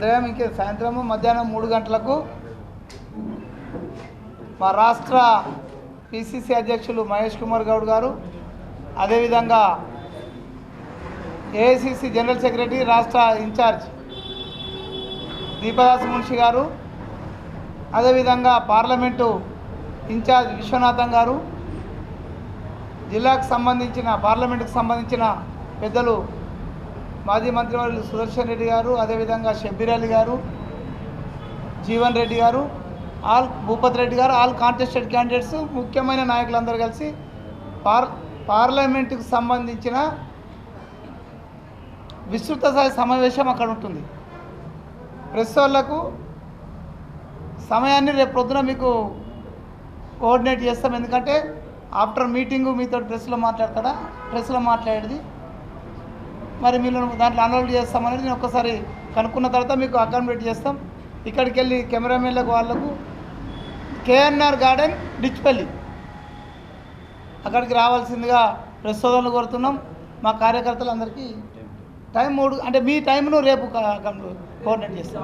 ఉదయం ఇంకే సాయంత్రము మధ్యాహ్నం 3 గంటలకు మా రాష్ట్ర పిసిసి అధ్యక్షులు మహేష్ కుమార్ గౌడ్ గారు, అదేవిధంగా ఏఐసిసి జనరల్ సెక్రటరీ రాష్ట్ర ఇన్ఛార్జ్ దీపదాస్ మున్షి గారు, అదేవిధంగా పార్లమెంటు ఇన్ఛార్జ్ విశ్వనాథం గారు, జిల్లాకు సంబంధించిన పార్లమెంటుకు సంబంధించిన పెద్దలు మాజీ మంత్రివర్యులు సుదర్శన్ రెడ్డి గారు, అదేవిధంగా షబ్బీర్ అలీ గారు, జీవన్ రెడ్డి గారు, భూపత్ రెడ్డి గారు, ఆల్ కాంటెస్టెడ్ క్యాండిడేట్స్, ముఖ్యమైన నాయకులందరూ కలిసి పార్లమెంటుకు సంబంధించిన విస్తృత స్థాయి సమావేశం అక్కడ ఉంటుంది. ప్రెస్ వాళ్ళకు సమయాన్ని రేపు పొద్దున మీకు కోఆర్డినేట్ చేస్తాం. ఎందుకంటే ఆఫ్టర్ మీటింగు మీతో ప్రెస్లో మాట్లాడేది మరి మీరు దాంట్లో అన్లోడ్ చేస్తామనేది నేను ఒక్కసారి కనుక్కున్న తర్వాత మీకు అకామిడేట్ చేస్తాం. ఇక్కడికి వెళ్ళి కెమెరామెన్లకు వాళ్ళకు కేఎన్ఆర్ గార్డెన్ డిచ్పల్లి అక్కడికి రావాల్సిందిగా ప్రెస్ సోదరులు కోరుతున్నాం. మా కార్యకర్తలందరికీ టైం 3 అంటే మీ టైంను రేపు కోఆర్డినేట్ చేస్తాం.